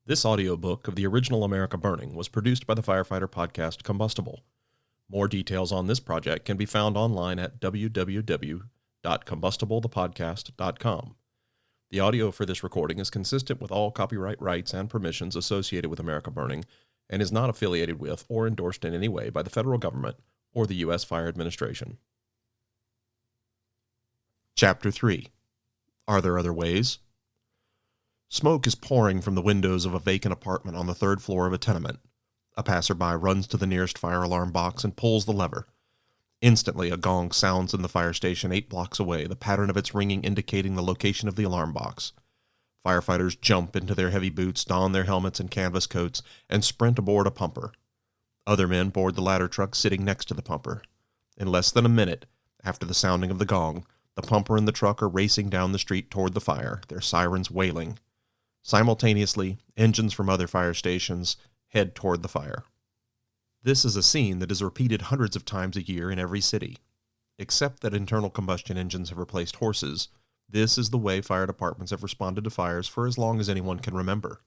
This audiobook of the original America Burning was produced by the firefighter podcast Combustible. More details on this project can be found online at www.combustiblethepodcast.com. The audio for this recording is consistent with all copyright rights and permissions associated with America Burning and is not affiliated with or endorsed in any way by the federal government or the U.S. Fire Administration. Chapter 3. Are There Other Ways? Smoke is pouring from the windows of a vacant apartment on the third floor of a tenement. A passerby runs to the nearest fire alarm box and pulls the lever. Instantly, a gong sounds in the fire station 8 blocks away, the pattern of its ringing indicating the location of the alarm box. Firefighters jump into their heavy boots, don their helmets and canvas coats, and sprint aboard a pumper. Other men board the ladder truck sitting next to the pumper. In less than a minute, after the sounding of the gong, the pumper and the truck are racing down the street toward the fire, their sirens wailing. Simultaneously, engines from other fire stations head toward the fire. This is a scene that is repeated hundreds of times a year in every city. Except that internal combustion engines have replaced horses, this is the way fire departments have responded to fires for as long as anyone can remember.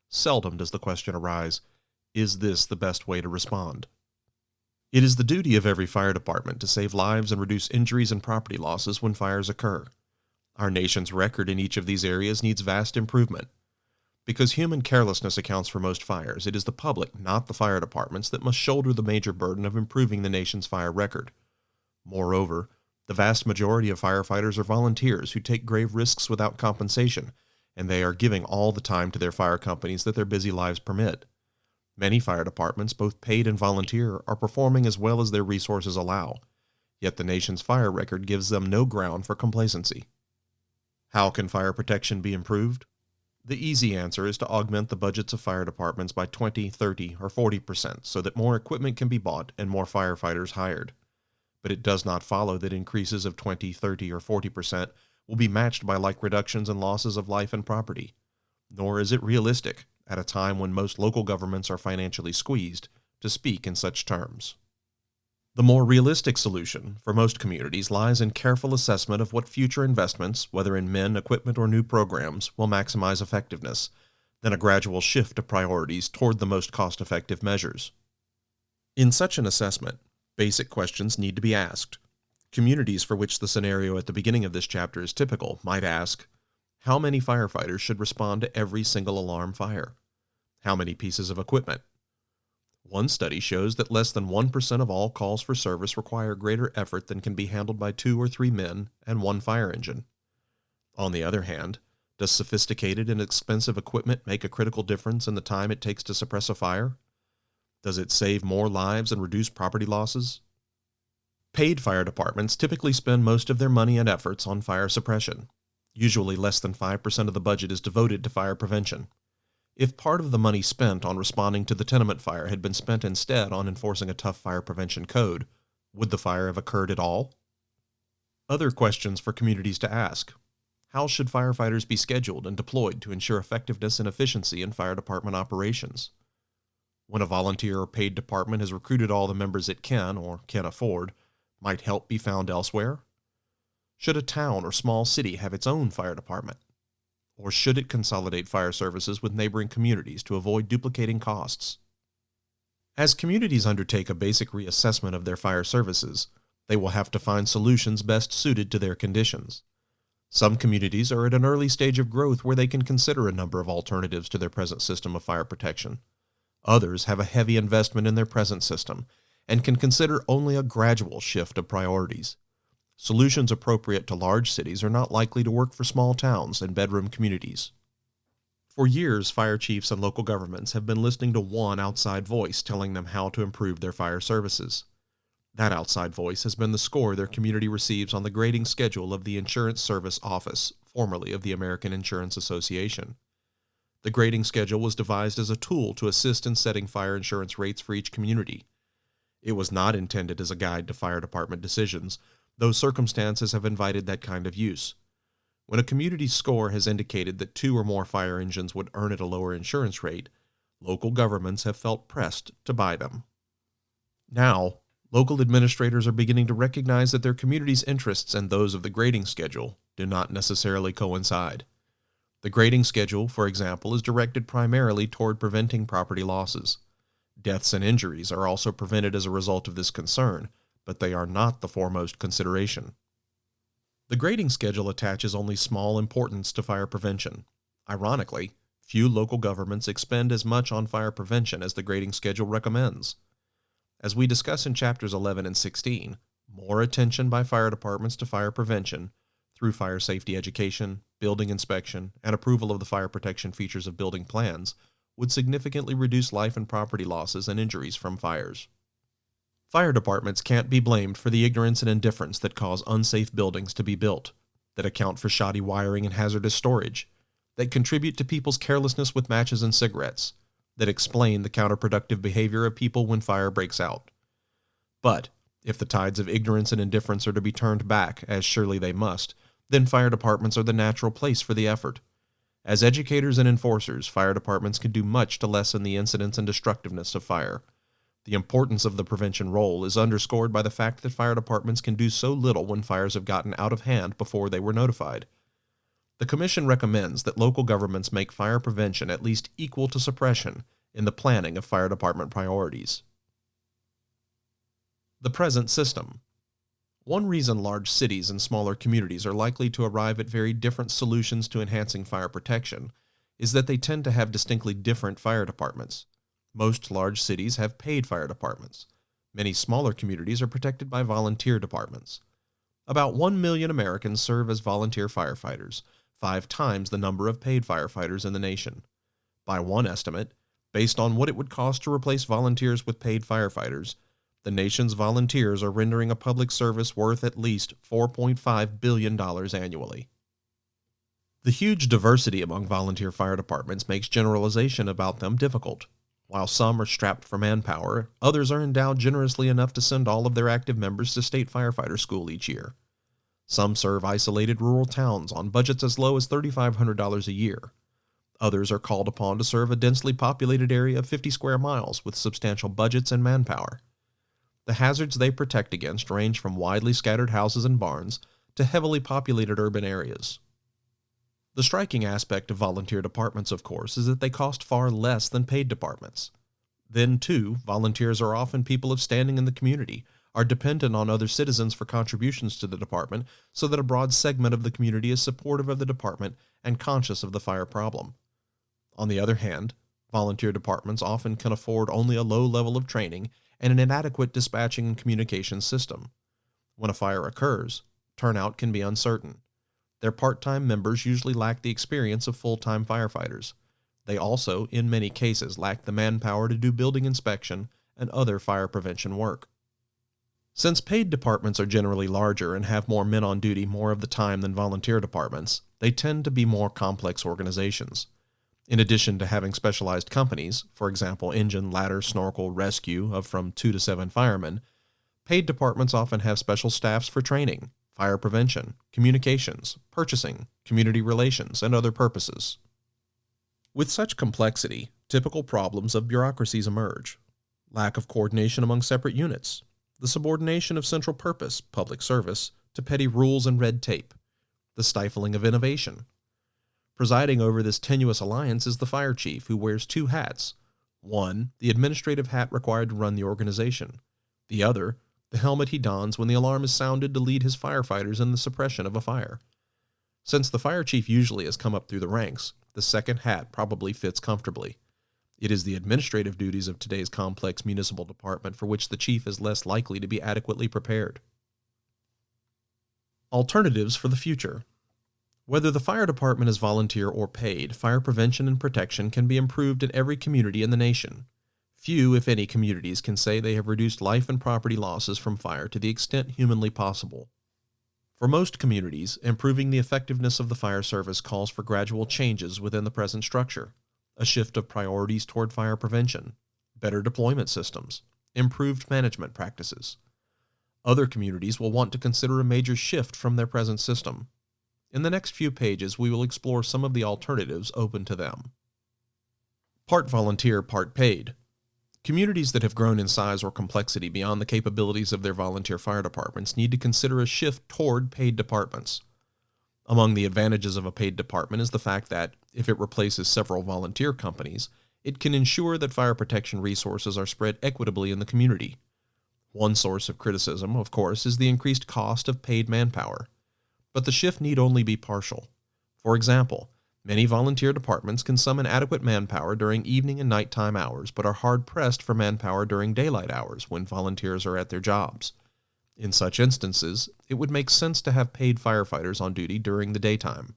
Seldom does the question arise, is this the best way to respond? It is the duty of every fire department to save lives and reduce injuries and property losses when fires occur. Our nation's record in each of these areas needs vast improvement. Because human carelessness accounts for most fires, it is the public, not the fire departments, that must shoulder the major burden of improving the nation's fire record. Moreover, the vast majority of firefighters are volunteers who take grave risks without compensation, and they are giving all the time to their fire companies that their busy lives permit. Many fire departments, both paid and volunteer, are performing as well as their resources allow, yet the nation's fire record gives them no ground for complacency. How can fire protection be improved? The easy answer is to augment the budgets of fire departments by 20, 30, or 40% so that more equipment can be bought and more firefighters hired. But it does not follow that increases of 20, 30, or 40% will be matched by like reductions in losses of life and property. Nor is it realistic, at a time when most local governments are financially squeezed, to speak in such terms. The more realistic solution for most communities lies in careful assessment of what future investments, whether in men, equipment, or new programs, will maximize effectiveness, then a gradual shift of priorities toward the most cost-effective measures. In such an assessment, basic questions need to be asked. Communities for which the scenario at the beginning of this chapter is typical might ask, how many firefighters should respond to every single alarm fire? How many pieces of equipment? One study shows that less than 1% of all calls for service require greater effort than can be handled by 2 or 3 men and 1 fire engine. On the other hand, does sophisticated and expensive equipment make a critical difference in the time it takes to suppress a fire? Does it save more lives and reduce property losses? Paid fire departments typically spend most of their money and efforts on fire suppression. Usually less than 5% of the budget is devoted to fire prevention. If part of the money spent on responding to the tenement fire had been spent instead on enforcing a tough fire prevention code, would the fire have occurred at all? Other questions for communities to ask. How should firefighters be scheduled and deployed to ensure effectiveness and efficiency in fire department operations? When a volunteer or paid department has recruited all the members it can or can afford, might help be found elsewhere? Should a town or small city have its own fire department? Or should it consolidate fire services with neighboring communities to avoid duplicating costs? As communities undertake a basic reassessment of their fire services, they will have to find solutions best suited to their conditions. Some communities are at an early stage of growth where they can consider a number of alternatives to their present system of fire protection. Others have a heavy investment in their present system and can consider only a gradual shift of priorities. Solutions appropriate to large cities are not likely to work for small towns and bedroom communities. For years, fire chiefs and local governments have been listening to one outside voice telling them how to improve their fire services. That outside voice has been the score their community receives on the grading schedule of the Insurance Service Office, formerly of the American Insurance Association. The grading schedule was devised as a tool to assist in setting fire insurance rates for each community. It was not intended as a guide to fire department decisions, though circumstances have invited that kind of use. When a community's score has indicated that 2 or more fire engines would earn it a lower insurance rate, local governments have felt pressed to buy them. Now, local administrators are beginning to recognize that their community's interests and those of the grading schedule do not necessarily coincide. The grading schedule, for example, is directed primarily toward preventing property losses. Deaths and injuries are also prevented as a result of this concern, but they are not the foremost consideration. The grading schedule attaches only small importance to fire prevention. Ironically, few local governments expend as much on fire prevention as the grading schedule recommends. As we discuss in chapters 11 and 16, more attention by fire departments to fire prevention through fire safety education, building inspection, and approval of the fire protection features of building plans would significantly reduce life and property losses and injuries from fires. Fire departments can't be blamed for the ignorance and indifference that cause unsafe buildings to be built, that account for shoddy wiring and hazardous storage, that contribute to people's carelessness with matches and cigarettes, that explain the counterproductive behavior of people when fire breaks out. But if the tides of ignorance and indifference are to be turned back, as surely they must, then fire departments are the natural place for the effort. As educators and enforcers, fire departments can do much to lessen the incidence and destructiveness of fire. The importance of the prevention role is underscored by the fact that fire departments can do so little when fires have gotten out of hand before they were notified. The Commission recommends that local governments make fire prevention at least equal to suppression in the planning of fire department priorities. The present system. One reason large cities and smaller communities are likely to arrive at very different solutions to enhancing fire protection is that they tend to have distinctly different fire departments. Most large cities have paid fire departments. Many smaller communities are protected by volunteer departments. About 1 million Americans serve as volunteer firefighters, 5 times the number of paid firefighters in the nation. By one estimate, based on what it would cost to replace volunteers with paid firefighters, the nation's volunteers are rendering a public service worth at least $4.5 billion annually. The huge diversity among volunteer fire departments makes generalization about them difficult. While some are strapped for manpower, others are endowed generously enough to send all of their active members to state firefighter school each year. Some serve isolated rural towns on budgets as low as $3,500 a year. Others are called upon to serve a densely populated area of 50 square miles with substantial budgets and manpower. The hazards they protect against range from widely scattered houses and barns to heavily populated urban areas. The striking aspect of volunteer departments, of course, is that they cost far less than paid departments. Then, too, volunteers are often people of standing in the community, are dependent on other citizens for contributions to the department, so that a broad segment of the community is supportive of the department and conscious of the fire problem. On the other hand, volunteer departments often can afford only a low level of training and an inadequate dispatching and communication system. When a fire occurs, turnout can be uncertain. Their part-time members usually lack the experience of full-time firefighters. They also, in many cases, lack the manpower to do building inspection and other fire prevention work. Since paid departments are generally larger and have more men on duty more of the time than volunteer departments, they tend to be more complex organizations. In addition to having specialized companies, for example engine, ladder, snorkel, rescue of from 2 to 7 firemen, paid departments often have special staffs for training, fire prevention, communications, purchasing, community relations, and other purposes. With such complexity, typical problems of bureaucracies emerge. Lack of coordination among separate units, the subordination of central purpose, public service, to petty rules and red tape, the stifling of innovation. Presiding over this tenuous alliance is the fire chief, who wears 2 hats. One, the administrative hat required to run the organization. The other, the helmet he dons when the alarm is sounded to lead his firefighters in the suppression of a fire. Since the fire chief usually has come up through the ranks, the second hat probably fits comfortably. It is the administrative duties of today's complex municipal department for which the chief is less likely to be adequately prepared. Alternatives for the future. Whether the fire department is volunteer or paid, fire prevention and protection can be improved in every community in the nation. Few, if any, communities can say they have reduced life and property losses from fire to the extent humanly possible. For most communities, improving the effectiveness of the fire service calls for gradual changes within the present structure, a shift of priorities toward fire prevention, better deployment systems, improved management practices. Other communities will want to consider a major shift from their present system. In the next few pages, we will explore some of the alternatives open to them. Part volunteer, part paid. Communities that have grown in size or complexity beyond the capabilities of their volunteer fire departments need to consider a shift toward paid departments. Among the advantages of a paid department is the fact that, If it replaces several volunteer companies, it can ensure that fire protection resources are spread equitably in the community. One source of criticism, of course, is the increased cost of paid manpower. But the shift need only be partial. For example, many volunteer departments can summon adequate manpower during evening and nighttime hours, but are hard-pressed for manpower during daylight hours when volunteers are at their jobs. In such instances, it would make sense to have paid firefighters on duty during the daytime.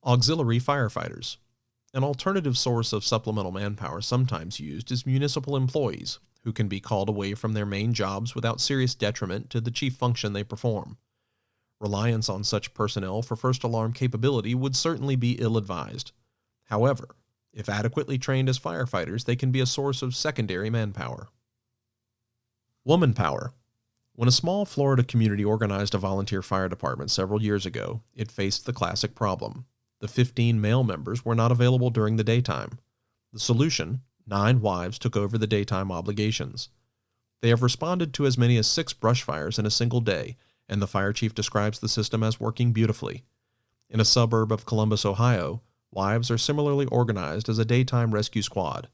Auxiliary firefighters. An alternative source of supplemental manpower sometimes used is municipal employees, who can be called away from their main jobs without serious detriment to the chief function they perform. Reliance on such personnel for first alarm capability would certainly be ill-advised. However, if adequately trained as firefighters, they can be a source of secondary manpower. Woman power. When a small Florida community organized a volunteer fire department several years ago, it faced the classic problem. The 15 male members were not available during the daytime. The solution: 9 wives took over the daytime obligations. They have responded to as many as 6 brush fires in a single day, and the fire chief describes the system as working beautifully. In a suburb of Columbus, Ohio, wives are similarly organized as a daytime rescue squad.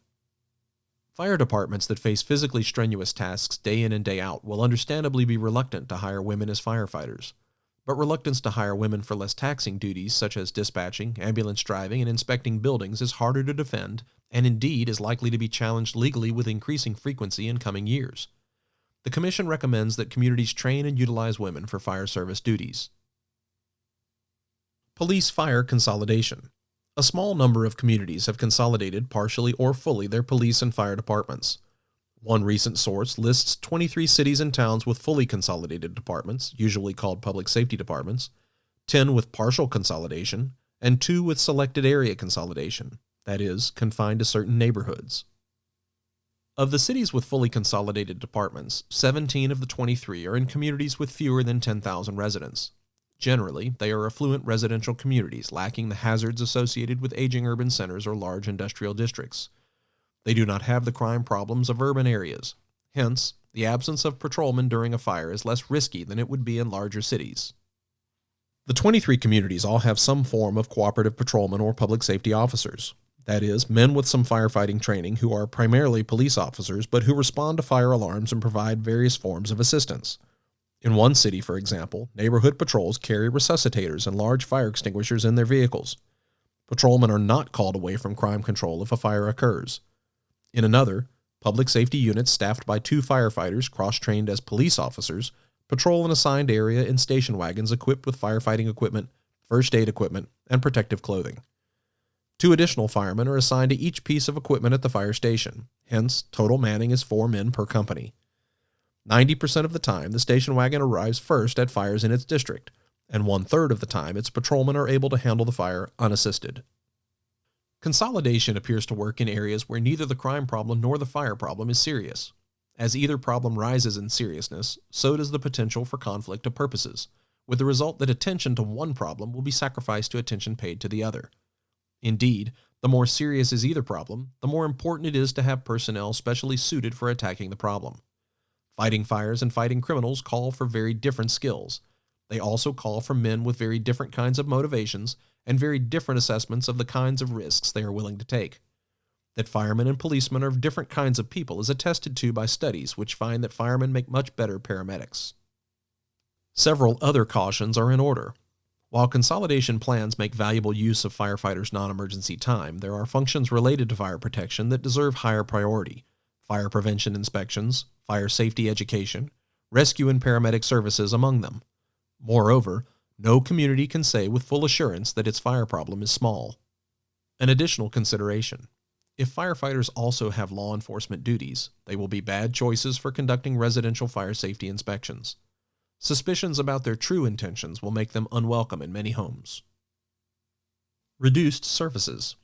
Fire departments that face physically strenuous tasks day in and day out will understandably be reluctant to hire women as firefighters. But reluctance to hire women for less taxing duties such as dispatching, ambulance driving, and inspecting buildings is harder to defend, and indeed is likely to be challenged legally with increasing frequency in coming years. The Commission recommends that communities train and utilize women for fire service duties. Police-fire consolidation. A small number of communities have consolidated partially or fully their police and fire departments. One recent source lists 23 cities and towns with fully consolidated departments, usually called public safety departments, 10 with partial consolidation, and 2 with selected area consolidation, that is, confined to certain neighborhoods. Of the cities with fully consolidated departments, 17 of the 23 are in communities with fewer than 10,000 residents. Generally, they are affluent residential communities lacking the hazards associated with aging urban centers or large industrial districts. They do not have the crime problems of urban areas. Hence, the absence of patrolmen during a fire is less risky than it would be in larger cities. The 23 communities all have some form of cooperative patrolmen or public safety officers. That is, men with some firefighting training who are primarily police officers but who respond to fire alarms and provide various forms of assistance. In one city, for example, neighborhood patrols carry resuscitators and large fire extinguishers in their vehicles. Patrolmen are not called away from crime control if a fire occurs. In another, public safety units staffed by 2 firefighters cross-trained as police officers patrol an assigned area in station wagons equipped with firefighting equipment, first aid equipment, and protective clothing. 2 additional firemen are assigned to each piece of equipment at the fire station. Hence, total manning is 4 men per company. 90% of the time, the station wagon arrives first at fires in its district, and 1/3 of the time its patrolmen are able to handle the fire unassisted. Consolidation appears to work in areas where neither the crime problem nor the fire problem is serious. As either problem rises in seriousness, so does the potential for conflict of purposes, with the result that attention to one problem will be sacrificed to attention paid to the other. Indeed, the more serious is either problem, the more important it is to have personnel specially suited for attacking the problem. Fighting fires and fighting criminals call for very different skills. They also call for men with very different kinds of motivations and very different assessments of the kinds of risks they are willing to take. That firemen and policemen are different kinds of people is attested to by studies which find that firemen make much better paramedics. Several other cautions are in order. While consolidation plans make valuable use of firefighters' non-emergency time, there are functions related to fire protection that deserve higher priority: fire prevention inspections, fire safety education, rescue and paramedic services among them. Moreover, no community can say with full assurance that its fire problem is small. An additional consideration: if firefighters also have law enforcement duties, they will be bad choices for conducting residential fire safety inspections. Suspicions about their true intentions will make them unwelcome in many homes. Reduced services.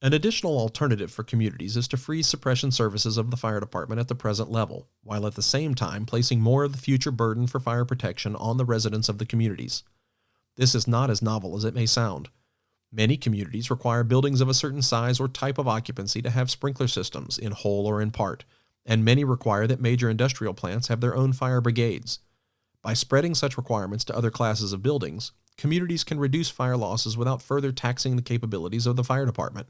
An additional alternative for communities is to freeze suppression services of the fire department at the present level, while at the same time placing more of the future burden for fire protection on the residents of the communities. This is not as novel as it may sound. Many communities require buildings of a certain size or type of occupancy to have sprinkler systems, in whole or in part, and many require that major industrial plants have their own fire brigades. By spreading such requirements to other classes of buildings, communities can reduce fire losses without further taxing the capabilities of the fire department.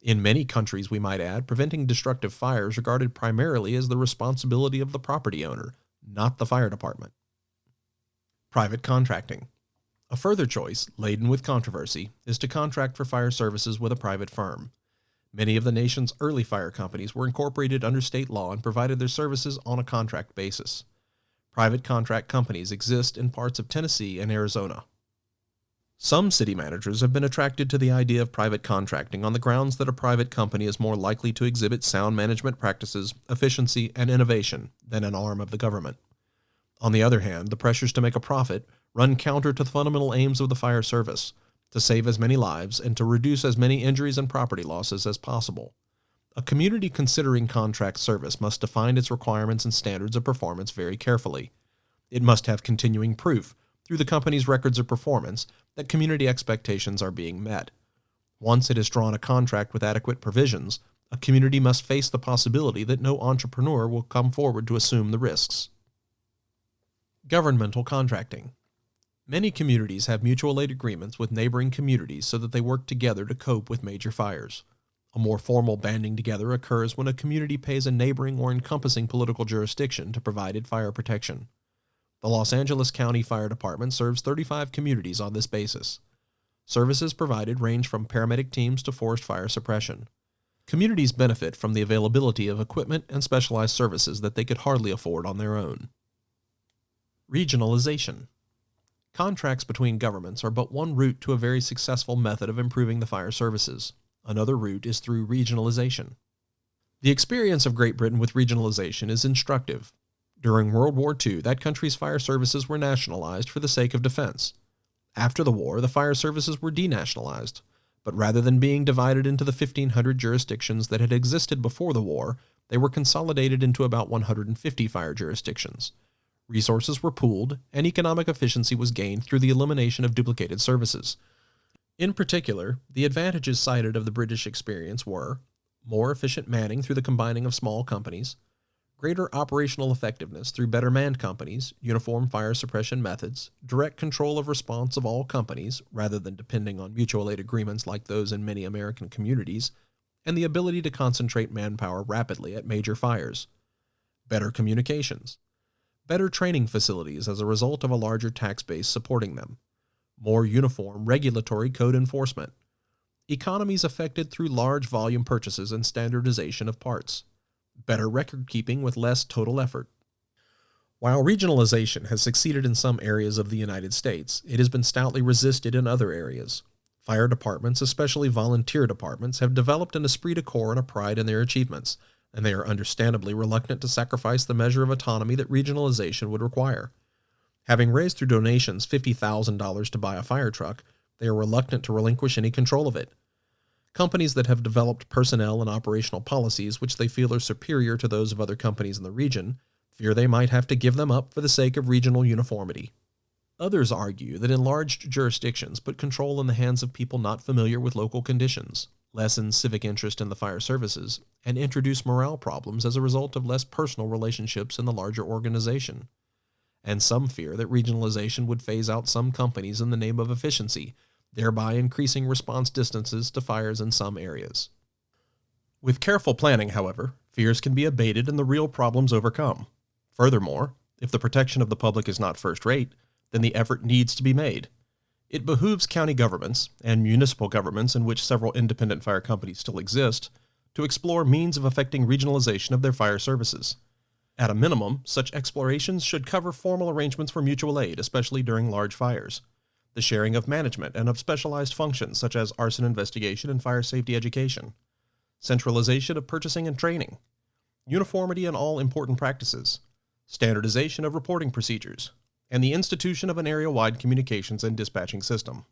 In many countries, we might add, preventing destructive fires regarded primarily as the responsibility of the property owner, not the fire department. Private contracting. A further choice, laden with controversy, is to contract for fire services with a private firm. Many of the nation's early fire companies were incorporated under state law and provided their services on a contract basis. Private contract companies exist in parts of Tennessee and Arizona. Some city managers have been attracted to the idea of private contracting on the grounds that a private company is more likely to exhibit sound management practices, efficiency, and innovation than an arm of the government. On the other hand, the pressures to make a profit run counter to the fundamental aims of the fire service, to save as many lives and to reduce as many injuries and property losses as possible. A community considering contract service must define its requirements and standards of performance very carefully. It must have continuing proof, through the company's records of performance, that community expectations are being met. Once it has drawn a contract with adequate provisions, a community must face the possibility that no entrepreneur will come forward to assume the risks. Governmental contracting. Many communities have mutual aid agreements with neighboring communities so that they work together to cope with major fires. A more formal banding together occurs when a community pays a neighboring or encompassing political jurisdiction to provide it fire protection. The Los Angeles County Fire Department serves 35 communities on this basis. Services provided range from paramedic teams to forest fire suppression. Communities benefit from the availability of equipment and specialized services that they could hardly afford on their own. Regionalization. Contracts between governments are but one route to a very successful method of improving the fire services. Another route is through regionalization. The experience of Great Britain with regionalization is instructive. During World War II, that country's fire services were nationalized for the sake of defense. After the war, the fire services were denationalized, but rather than being divided into the 1,500 jurisdictions that had existed before the war, they were consolidated into about 150 fire jurisdictions. Resources were pooled, and economic efficiency was gained through the elimination of duplicated services. In particular, the advantages cited of the British experience were more efficient manning through the combining of small companies, greater operational effectiveness through better manned companies, uniform fire suppression methods, direct control of response of all companies rather than depending on mutual aid agreements like those in many American communities, and the ability to concentrate manpower rapidly at major fires. Better communications. Better training facilities as a result of a larger tax base supporting them. More uniform regulatory code enforcement. Economies affected through large volume purchases and standardization of parts. Better record keeping with less total effort. While regionalization has succeeded in some areas of the United States, it has been stoutly resisted in other areas. Fire departments, especially volunteer departments, have developed an esprit de corps and a pride in their achievements, and they are understandably reluctant to sacrifice the measure of autonomy that regionalization would require. Having raised through donations $50,000 to buy a fire truck, they are reluctant to relinquish any control of it. Companies that have developed personnel and operational policies which they feel are superior to those of other companies in the region fear they might have to give them up for the sake of regional uniformity. Others argue that enlarged jurisdictions put control in the hands of people not familiar with local conditions, lessen civic interest in the fire services, and introduce morale problems as a result of less personal relationships in the larger organization. And some fear that regionalization would phase out some companies in the name of efficiency, thereby increasing response distances to fires in some areas. With careful planning, however, fears can be abated and the real problems overcome. Furthermore, if the protection of the public is not first-rate, then the effort needs to be made. It behooves county governments, and municipal governments in which several independent fire companies still exist, to explore means of effecting regionalization of their fire services. At a minimum, such explorations should cover formal arrangements for mutual aid, especially during large fires, the sharing of management and of specialized functions such as arson investigation and fire safety education, centralization of purchasing and training, uniformity in all important practices, standardization of reporting procedures, and the institution of an area-wide communications and dispatching system.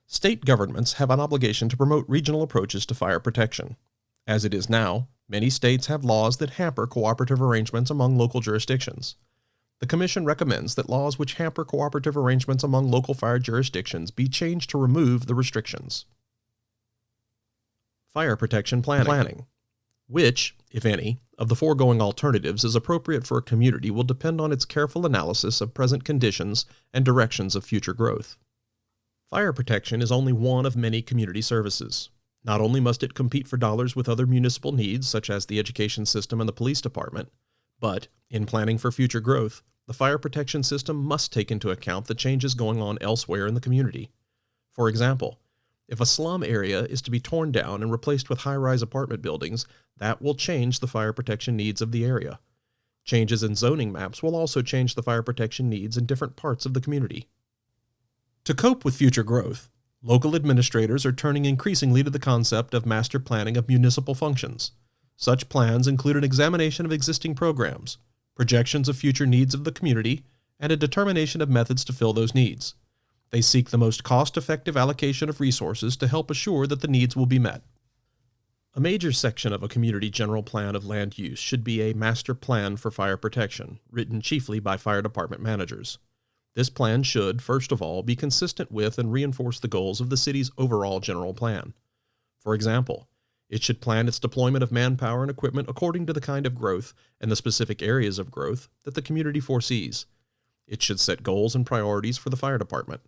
State governments have an obligation to promote regional approaches to fire protection. As it is now, many states have laws that hamper cooperative arrangements among local jurisdictions. The Commission recommends that laws which hamper cooperative arrangements among local fire jurisdictions be changed to remove the restrictions. Fire protection planning. Which, if any, of the foregoing alternatives is appropriate for a community will depend on its careful analysis of present conditions and directions of future growth. Fire protection is only one of many community services. Not only must it compete for dollars with other municipal needs, such as the education system and the police department, but, in planning for future growth, the fire protection system must take into account the changes going on elsewhere in the community. For example, if a slum area is to be torn down and replaced with high-rise apartment buildings, that will change the fire protection needs of the area. Changes in zoning maps will also change the fire protection needs in different parts of the community. To cope with future growth, local administrators are turning increasingly to the concept of master planning of municipal functions. Such plans include an examination of existing programs, projections of future needs of the community, and a determination of methods to fill those needs. They seek the most cost-effective allocation of resources to help assure that the needs will be met. A major section of a community general plan of land use should be a master plan for fire protection, written chiefly by fire department managers. This plan should, first of all, be consistent with and reinforce the goals of the city's overall general plan. For example, it should plan its deployment of manpower and equipment according to the kind of growth and the specific areas of growth that the community foresees. It should set goals and priorities for the fire department.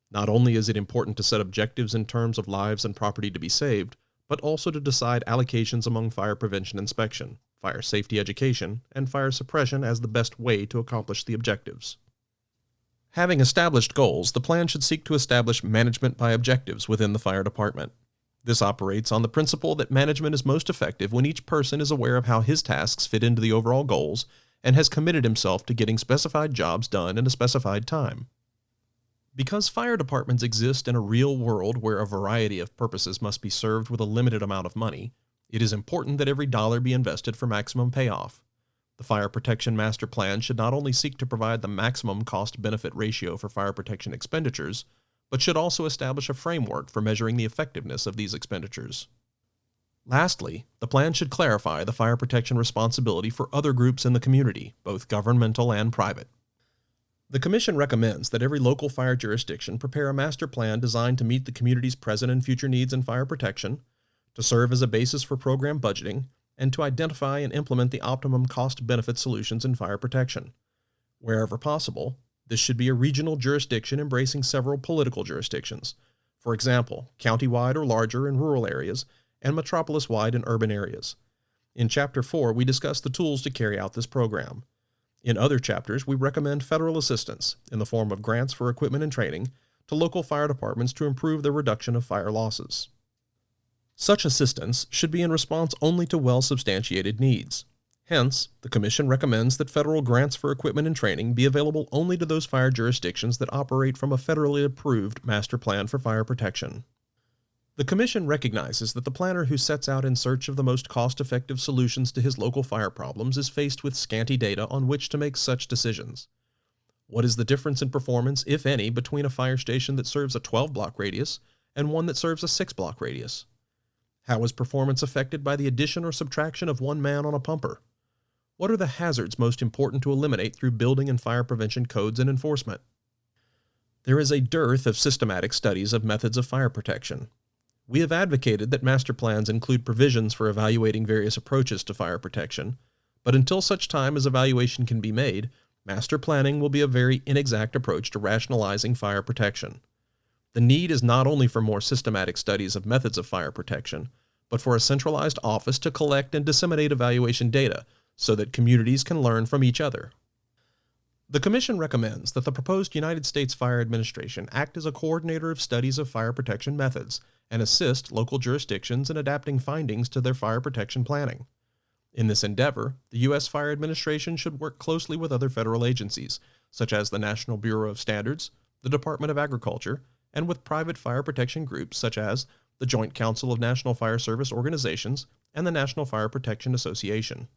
Not only is it important to set objectives in terms of lives and property to be saved, but also to decide allocations among fire prevention inspection, fire safety education, and fire suppression as the best way to accomplish the objectives. Having established goals, the plan should seek to establish management by objectives within the fire department. This operates on the principle that management is most effective when each person is aware of how his tasks fit into the overall goals and has committed himself to getting specified jobs done in a specified time. Because fire departments exist in a real world where a variety of purposes must be served with a limited amount of money, it is important that every dollar be invested for maximum payoff. The Fire Protection Master Plan should not only seek to provide the maximum cost-benefit ratio for fire protection expenditures, but should also establish a framework for measuring the effectiveness of these expenditures. Lastly, the plan should clarify the fire protection responsibility for other groups in the community, both governmental and private. The Commission recommends that every local fire jurisdiction prepare a master plan designed to meet the community's present and future needs in fire protection, to serve as a basis for program budgeting, and to identify and implement the optimum cost-benefit solutions in fire protection. Wherever possible, this should be a regional jurisdiction embracing several political jurisdictions, for example, county-wide or larger in rural areas, and metropolis-wide in urban areas. In Chapter 4, we discuss the tools to carry out this program. In other chapters, we recommend federal assistance, in the form of grants for equipment and training, to local fire departments to improve the reduction of fire losses. Such assistance should be in response only to well-substantiated needs. Hence, the Commission recommends that federal grants for equipment and training be available only to those fire jurisdictions that operate from a federally approved master plan for fire protection. The Commission recognizes that the planner who sets out in search of the most cost-effective solutions to his local fire problems is faced with scanty data on which to make such decisions. What is the difference in performance, if any, between a fire station that serves a 12-block radius and one that serves a 6-block radius? How is performance affected by the addition or subtraction of one man on a pumper? What are the hazards most important to eliminate through building and fire prevention codes and enforcement? There is a dearth of systematic studies of methods of fire protection. We have advocated that master plans include provisions for evaluating various approaches to fire protection, but until such time as evaluation can be made, master planning will be a very inexact approach to rationalizing fire protection. The need is not only for more systematic studies of methods of fire protection, but for a centralized office to collect and disseminate evaluation data so that communities can learn from each other. The Commission recommends that the proposed United States Fire Administration act as a coordinator of studies of fire protection methods and assist local jurisdictions in adapting findings to their fire protection planning. In this endeavor, the U.S. Fire Administration should work closely with other federal agencies, such as the National Bureau of Standards, the Department of Agriculture, and with private fire protection groups such as the Joint Council of National Fire Service Organizations and the National Fire Protection Association.